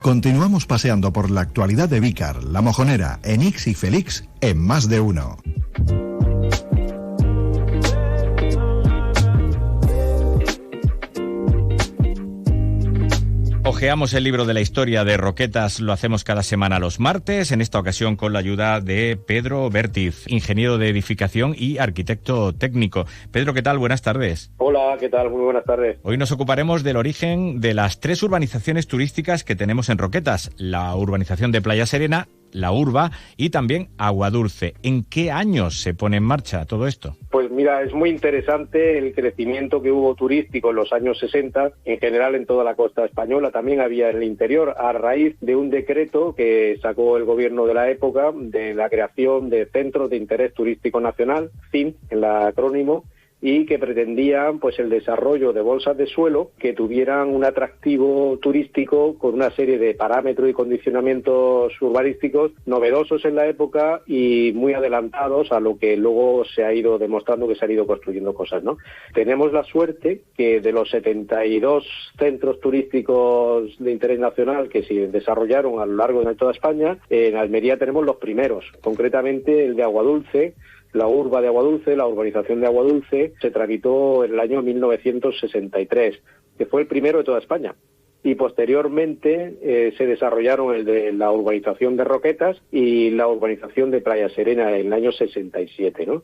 Continuamos paseando por la actualidad de Vícar, La Mojonera, Enix y Félix en Más de Uno. Ojeamos el libro de la historia de Roquetas, lo hacemos cada semana los martes, en esta ocasión con la ayuda de Pedro Vértiz, ingeniero de edificación y arquitecto técnico. Pedro, ¿qué tal? Buenas tardes. Hola, ¿qué tal? Muy buenas tardes. Hoy nos ocuparemos del origen de las 3 urbanizaciones turísticas que tenemos en Roquetas, la urbanización de Playa Serena, la Urba y también Aguadulce. ¿En qué años se pone en marcha todo esto? Pues mira, es muy interesante el crecimiento que hubo turístico en los años 60, en general en toda la costa española, también había en el interior, a raíz de un decreto que sacó el gobierno de la época de la creación de Centros de Interés Turístico Nacional, CIN, en el acrónimo, y que pretendían pues el desarrollo de bolsas de suelo que tuvieran un atractivo turístico con una serie de parámetros y condicionamientos urbanísticos novedosos en la época y muy adelantados a lo que luego se ha ido demostrando que se han ido construyendo cosas, ¿no? Tenemos la suerte que de los 72 centros turísticos de interés nacional que se desarrollaron a lo largo de toda España, en Almería tenemos los primeros, concretamente el de Aguadulce. La Urba de Aguadulce, la urbanización de Aguadulce, se tramitó en el año 1963, que fue el primero de toda España. Y posteriormente se desarrollaron el de la urbanización de Roquetas y la urbanización de Playa Serena en el año 67, ¿no?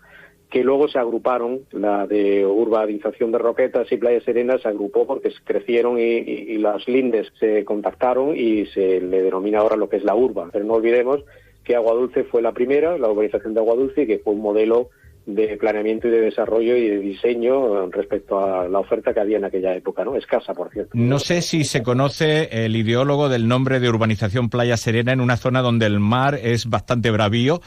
Que luego se agruparon, la de urbanización de Roquetas y Playa Serena se agrupó porque crecieron y las lindes se contactaron y se le denomina ahora lo que es la Urba. Pero no olvidemos que Aguadulce fue la primera, la urbanización de Aguadulce, que fue un modelo de planeamiento y de desarrollo y de diseño respecto a la oferta que había en aquella época, ¿no? Escasa, por cierto. No sé si se conoce el ideólogo del nombre de urbanización Playa Serena en una zona donde el mar es bastante bravío,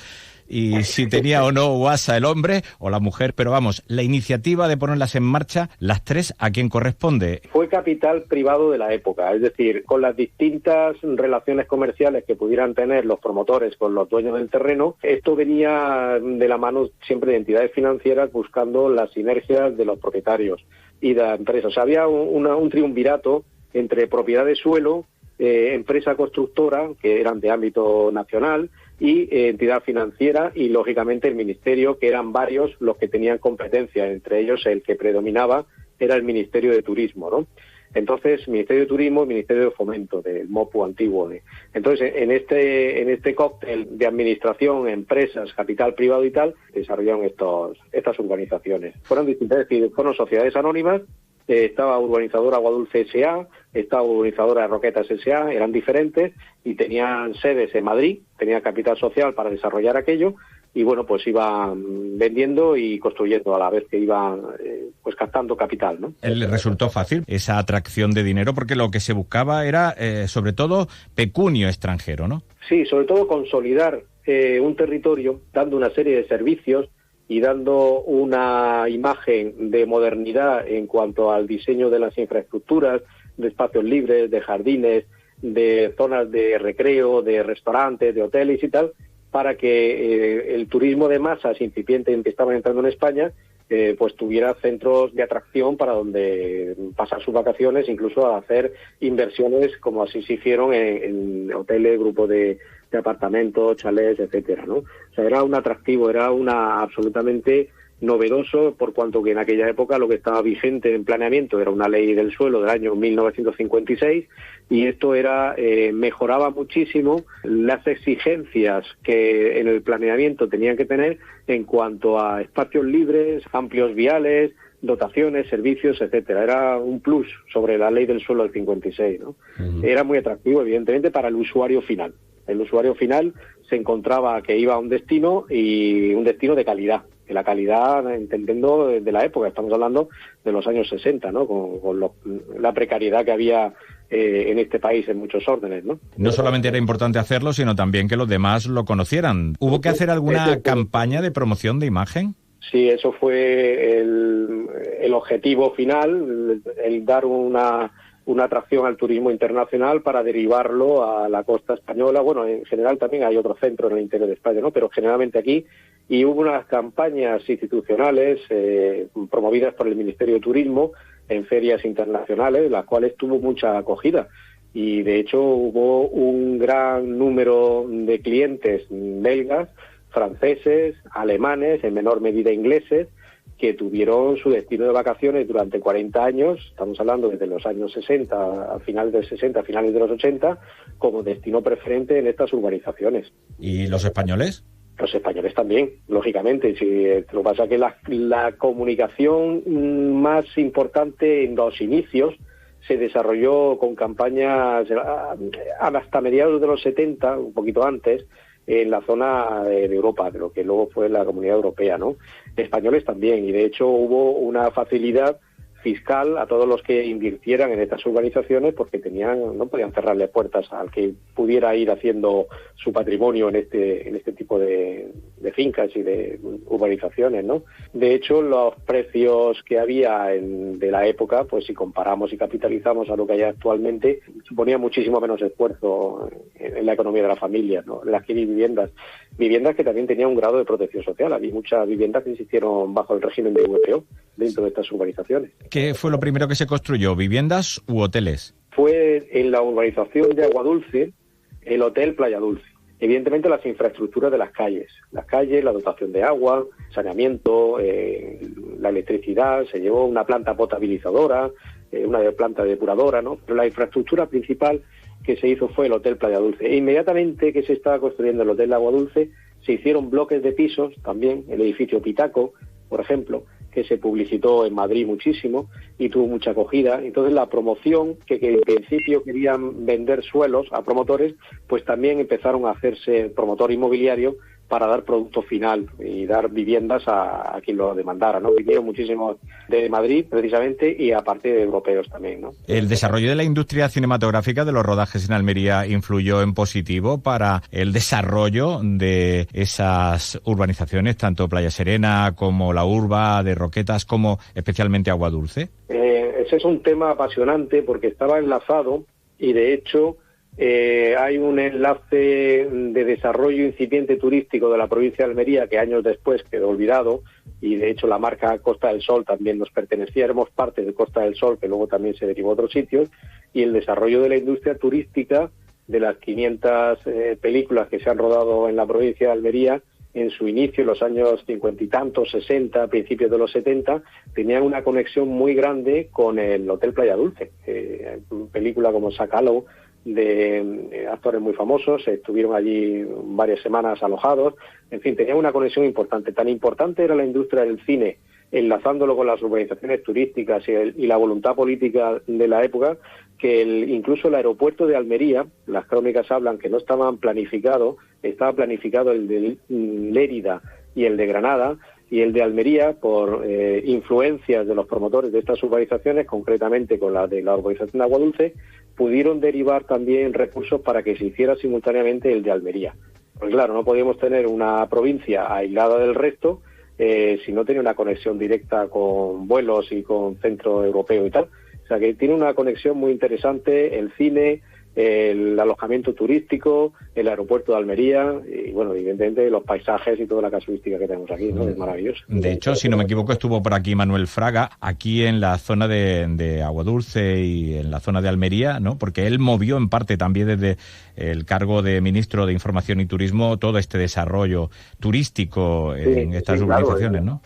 y si tenía o no guasa el hombre o la mujer, pero vamos, la iniciativa de ponerlas en marcha, las 3, ¿a quién corresponde? Fue capital privado de la época, es decir, con las distintas relaciones comerciales que pudieran tener los promotores con los dueños del terreno, esto venía de la mano siempre de entidades financieras buscando las sinergias de los propietarios y de las empresas. O sea, había un triunvirato entre propiedad de suelo, empresa constructora, que eran de ámbito nacional, y entidad financiera y, lógicamente, el Ministerio, que eran varios los que tenían competencia. Entre ellos, el que predominaba era el Ministerio de Turismo, ¿no? Entonces, Ministerio de Turismo y Ministerio de Fomento, del MOPU antiguo. Entonces, en este cóctel de administración, empresas, capital privado y tal, desarrollaron estas urbanizaciones. Fueron distintas, es decir, fueron sociedades anónimas. Estaba Urbanizadora Aguadulce S.A., estaba Urbanizadora Roquetas S.A., eran diferentes y tenían sedes en Madrid, tenían capital social para desarrollar aquello y bueno, pues iban vendiendo y construyendo a la vez que iban pues captando capital, ¿no? Le resultó fácil esa atracción de dinero porque lo que se buscaba era sobre todo pecunio extranjero, ¿no? Sí, sobre todo consolidar un territorio dando una serie de servicios y dando una imagen de modernidad en cuanto al diseño de las infraestructuras, de espacios libres, de jardines, de zonas de recreo, de restaurantes, de hoteles y tal, para que el turismo de masas incipiente en que estaban entrando en España pues tuviera centros de atracción para donde pasar sus vacaciones, incluso a hacer inversiones como así se hicieron en hoteles, grupos de apartamentos, chalés, etcétera, ¿no? O sea, era un atractivo, era una absolutamente novedoso, por cuanto que en aquella época lo que estaba vigente en planeamiento era una ley del suelo del año 1956 y esto mejoraba muchísimo las exigencias que en el planeamiento tenían que tener en cuanto a espacios libres, amplios viales, dotaciones, servicios, etcétera. Era un plus sobre la ley del suelo del 56, ¿no? Uh-huh. Era muy atractivo, evidentemente, para el usuario final. El usuario final se encontraba que iba a un destino y un destino de calidad. De la calidad, entendiendo de la época, estamos hablando de los años 60, ¿no? Con la precariedad que había en este país en muchos órdenes, ¿no? No solamente era importante hacerlo, sino también que los demás lo conocieran. ¿Hubo que hacer alguna campaña de promoción de imagen? Sí, eso fue el objetivo final, el dar una atracción al turismo internacional para derivarlo a la costa española. Bueno, en general también hay otros centros en el interior de España, ¿no? Pero generalmente aquí. Y hubo unas campañas institucionales promovidas por el Ministerio de Turismo en ferias internacionales, las cuales tuvo mucha acogida. y de hecho hubo un gran número de clientes belgas, franceses, alemanes, en menor medida ingleses, que tuvieron su destino de vacaciones durante 40 años, estamos hablando desde los años 60, a finales del 60, a finales de los 80, como destino preferente en estas urbanizaciones. ¿Y los españoles? Los españoles también, lógicamente. Lo que pasa es que la comunicación más importante en los inicios se desarrolló con campañas hasta mediados de los 70, un poquito antes, en la zona de Europa, de lo que luego fue la Comunidad Europea, ¿no? Españoles también, y de hecho hubo una facilidad fiscal a todos los que invirtieran en estas urbanizaciones, porque no podían cerrarle puertas al que pudiera ir haciendo su patrimonio en este tipo de fincas y de urbanizaciones, ¿no? De hecho, los precios que había de la época, pues si comparamos y capitalizamos a lo que hay actualmente, suponía muchísimo menos esfuerzo en la economía de las familias, ¿no? En adquirir viviendas que también tenían un grado de protección social. Había muchas viviendas que existieron bajo el régimen de VPO dentro de estas urbanizaciones. ¿Qué fue lo primero que se construyó? ¿Viviendas u hoteles? Fue en la urbanización de Aguadulce, el Hotel Playa Dulce. Evidentemente las infraestructuras de las calles, la dotación de agua, saneamiento, la electricidad, se llevó una planta potabilizadora, una planta depuradora, ¿no? Pero la infraestructura principal que se hizo fue el Hotel Playa Dulce. E inmediatamente que se estaba construyendo el Hotel Agua Dulce, se hicieron bloques de pisos, también el edificio Pitaco, por ejemplo, que se publicitó en Madrid muchísimo y tuvo mucha acogida. Entonces la promoción, que en principio querían vender suelos a promotores, pues también empezaron a hacerse promotor inmobiliario para dar producto final y dar viviendas a quien lo demandara, ¿no? Vinieron muchísimos de Madrid, precisamente, y aparte de europeos también, ¿no? ¿El desarrollo de la industria cinematográfica de los rodajes en Almería influyó en positivo para el desarrollo de esas urbanizaciones, tanto Playa Serena como La Urba, de Roquetas, como especialmente Agua Dulce? Ese es un tema apasionante porque estaba enlazado y, de hecho, hay un enlace de desarrollo incipiente turístico de la provincia de Almería que años después quedó olvidado, y de hecho la marca Costa del Sol también nos pertenecía, éramos parte de Costa del Sol, que luego también se derivó a otros sitios, y el desarrollo de la industria turística, de las 500 películas que se han rodado en la provincia de Almería, en su inicio, en los años 50 y tantos, 60, principios de los 70, tenían una conexión muy grande con el Hotel Playa Dulce. Película como Sacalo, de actores muy famosos, estuvieron allí varias semanas alojados, en fin, tenían una conexión importante. Tan importante era la industria del cine, enlazándolo con las urbanizaciones turísticas y la voluntad política de la época, que incluso el aeropuerto de Almería, las crónicas hablan que no estaban planificados, estaba planificado el de Lérida y el de Granada, y el de Almería, por influencias de los promotores de estas urbanizaciones, concretamente con la de la urbanización de Agua Dulce, pudieron derivar también recursos para que se hiciera simultáneamente el de Almería. Pues claro, no podíamos tener una provincia aislada del resto si no tenía una conexión directa con vuelos y con centro europeo y tal. O sea que tiene una conexión muy interesante el cine, el alojamiento turístico, el aeropuerto de Almería y, bueno, evidentemente los paisajes y toda la casuística que tenemos aquí, ¿no? Es maravilloso. De hecho, si no me equivoco, estuvo por aquí Manuel Fraga, aquí en la zona de Agua Dulce y en la zona de Almería, ¿no? Porque él movió en parte también desde el cargo de ministro de Información y Turismo todo este desarrollo turístico en estas urbanizaciones, ¿no?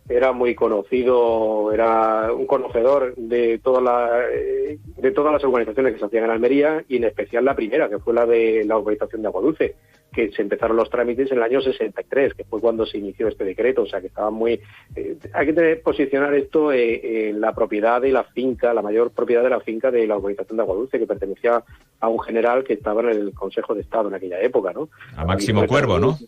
Era muy conocido, era un conocedor de todas las urbanizaciones que se hacían en Almería, y en especial la primera, que fue la de la urbanización de Agua Dulce, que se empezaron los trámites en el año 63, que fue cuando se inició este decreto. O sea que estaba muy... hay que posicionar esto en la propiedad de la finca, la mayor propiedad de la finca de la urbanización de Agua Dulce, que pertenecía a un general que estaba en el Consejo de Estado en aquella época, ¿no? A Máximo Cuervo, ¿no?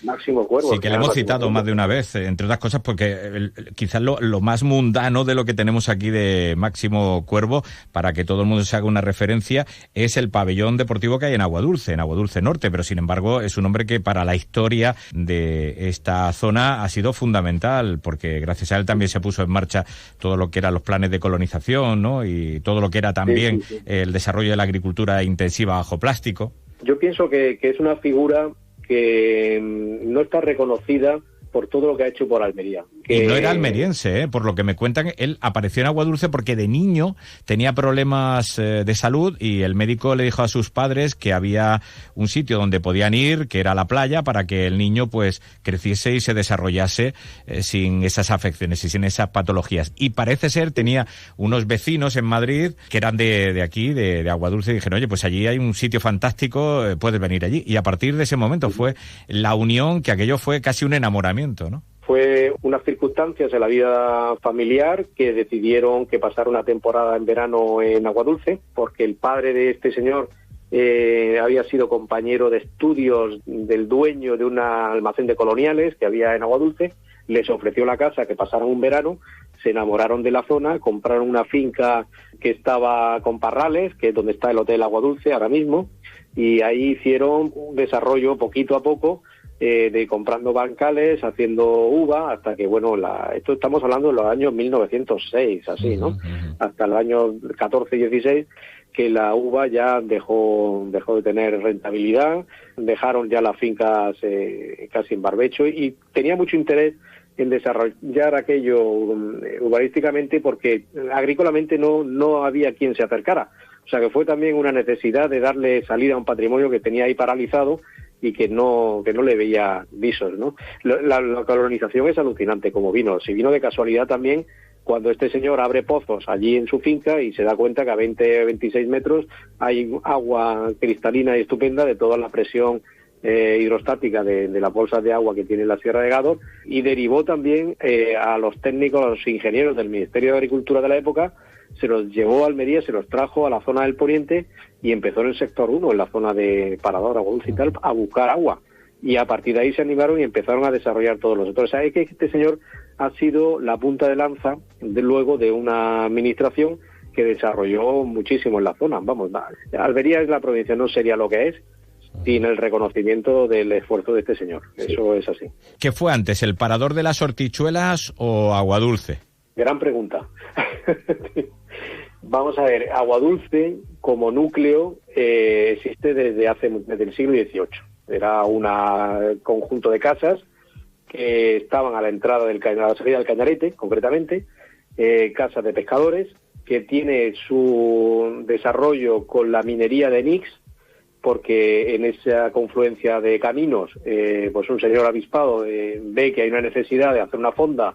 Máximo Cuervo. Sí, que le hemos citado más de una vez, entre otras cosas porque quizás lo más mundano de lo que tenemos aquí de Máximo Cuervo, para que todo el mundo se haga una referencia, es el pabellón deportivo que hay en Agua Dulce Norte, pero sin embargo es un hombre que para la historia de esta zona ha sido fundamental, porque gracias a él también se puso en marcha todo lo que eran los planes de colonización, ¿no? Y todo lo que era también el desarrollo de la agricultura intensiva bajo plástico. Yo pienso que es una figura que no está reconocida por todo lo que ha hecho por Almería. Y no era almeriense, por lo que me cuentan, él apareció en Aguadulce porque de niño tenía problemas de salud y el médico le dijo a sus padres que había un sitio donde podían ir, que era la playa, para que el niño pues creciese y se desarrollase sin esas afecciones y sin esas patologías. Y parece ser, tenía unos vecinos en Madrid que eran de aquí, de Aguadulce, y dijeron, oye, pues allí hay un sitio fantástico, puedes venir allí. Y a partir de ese momento fue la unión, que aquello fue casi un enamoramiento, ¿no? Fue unas circunstancias en la vida familiar que decidieron que pasara una temporada en verano en Aguadulce, porque el padre de este señor había sido compañero de estudios del dueño de un almacén de coloniales que había en Aguadulce, les ofreció la casa, que pasaran un verano, se enamoraron de la zona, compraron una finca que estaba con Parrales, que es donde está el Hotel Aguadulce ahora mismo, y ahí hicieron un desarrollo poquito a poco, de comprando bancales, haciendo uva, hasta que, bueno, esto estamos hablando de los años 1906, así, ¿no? Hasta los años 14 y 16, que la uva ya dejó de tener rentabilidad, dejaron ya las fincas casi en barbecho, y tenía mucho interés en desarrollar aquello urbanísticamente, porque agrícolamente no había quien se acercara. O sea que fue también una necesidad de darle salida a un patrimonio que tenía ahí paralizado y que no le veía visos, ¿no? La colonización es alucinante como vino. Si vino de casualidad también cuando este señor abre pozos allí en su finca y se da cuenta que a 26 metros hay agua cristalina y estupenda de toda la presión hidrostática de las bolsas de agua que tiene la Sierra de Gádor, y derivó también a los técnicos, a los ingenieros del Ministerio de Agricultura de la época, se los llevó a Almería, se los trajo a la zona del Poniente y empezó en el sector 1, en la zona de Parador, Aguadulce y tal, a buscar agua. Y a partir de ahí se animaron y empezaron a desarrollar todos los sectores. ¿Sabes que este señor ha sido la punta de lanza luego de una administración que desarrolló muchísimo en la zona? Vamos, Almería es la provincia, no sería lo que es sin el reconocimiento del esfuerzo de este señor. Sí. Eso es así. ¿Qué fue antes, el Parador de las Hortichuelas o Aguadulce? Gran pregunta. Vamos a ver, Aguadulce como núcleo existe desde el siglo XVIII. Era un conjunto de casas que estaban a la entrada a la salida del Cañarete, concretamente, casas de pescadores, que tiene su desarrollo con la minería de Nix, porque en esa confluencia de caminos, pues un señor avispado ve que hay una necesidad de hacer una fonda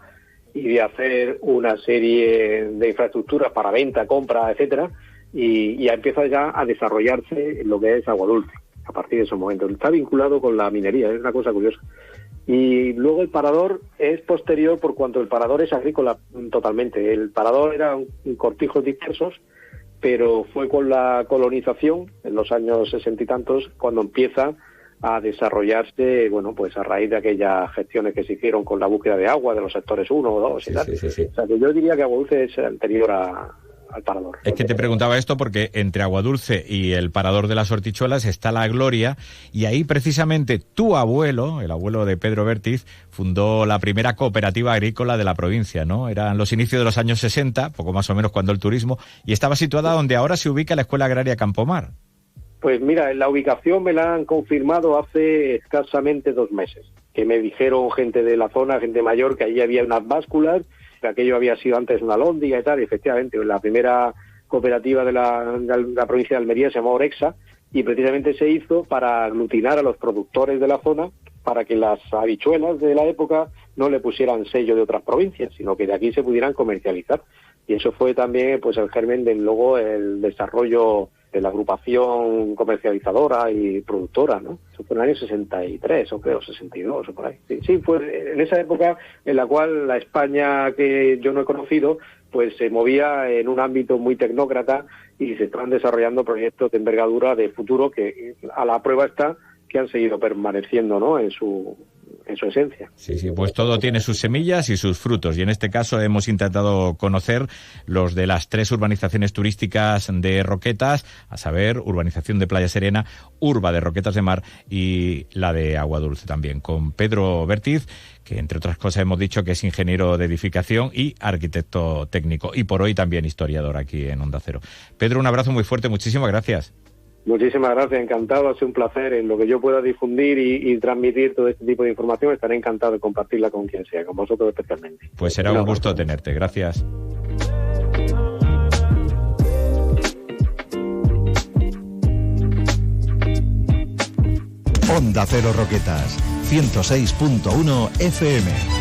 y de hacer una serie de infraestructuras para venta, compra, etcétera, y ya empieza ya a desarrollarse lo que es Aguadulce a partir de esos momentos. Está vinculado con la minería, es una cosa curiosa. Y luego el Parador es posterior, por cuanto el Parador es agrícola totalmente. El Parador era un cortijos dispersos, pero fue con la colonización, en los años 60 y tantos, cuando empieza a desarrollarse, bueno, pues a raíz de aquellas gestiones que se hicieron con la búsqueda de agua de los sectores 1 o 2 y tal. Sí. O sea, que yo diría que Aguadulce es anterior al Parador. Es que te preguntaba esto porque entre Aguadulce y el Parador de las Hortichuelas está La Gloria, y ahí precisamente tu abuelo, el abuelo de Pedro Vértiz, fundó la primera cooperativa agrícola de la provincia, ¿no? Eran los inicios de los años 60, poco más o menos cuando el turismo, y estaba situada donde ahora se ubica la Escuela Agraria Campomar. Pues mira, la ubicación me la han confirmado hace escasamente 2 meses, que me dijeron gente de la zona, gente mayor, que allí había unas básculas, que aquello había sido antes una lóndiga y tal, y efectivamente la primera cooperativa de la provincia de Almería se llamó Orexa, y precisamente se hizo para aglutinar a los productores de la zona, para que las habichuelas de la época no le pusieran sello de otras provincias, sino que de aquí se pudieran comercializar. Y eso fue también pues el germen de luego el desarrollo de la agrupación comercializadora y productora, ¿no? Eso fue en el año 63, o creo, 62, o por ahí. Sí, fue en esa época en la cual la España que yo no he conocido, pues se movía en un ámbito muy tecnócrata y se estaban desarrollando proyectos de envergadura de futuro que a la prueba está que han seguido permaneciendo, ¿no?, en su esencia. Sí, pues todo tiene sus semillas y sus frutos, y en este caso hemos intentado conocer los de las 3 urbanizaciones turísticas de Roquetas, a saber, urbanización de Playa Serena, Urba de Roquetas de Mar y la de Aguadulce también, con Pedro Vértiz, que entre otras cosas hemos dicho que es ingeniero de edificación y arquitecto técnico, y por hoy también historiador aquí en Onda Cero. Pedro, un abrazo muy fuerte, muchísimas gracias. Muchísimas gracias, encantado, ha sido un placer. En lo que yo pueda difundir y transmitir todo este tipo de información, estaré encantado de compartirla con quien sea, con vosotros especialmente. Pues será un gusto tenerte, gracias. Onda Cero Roquetas, 106.1 FM.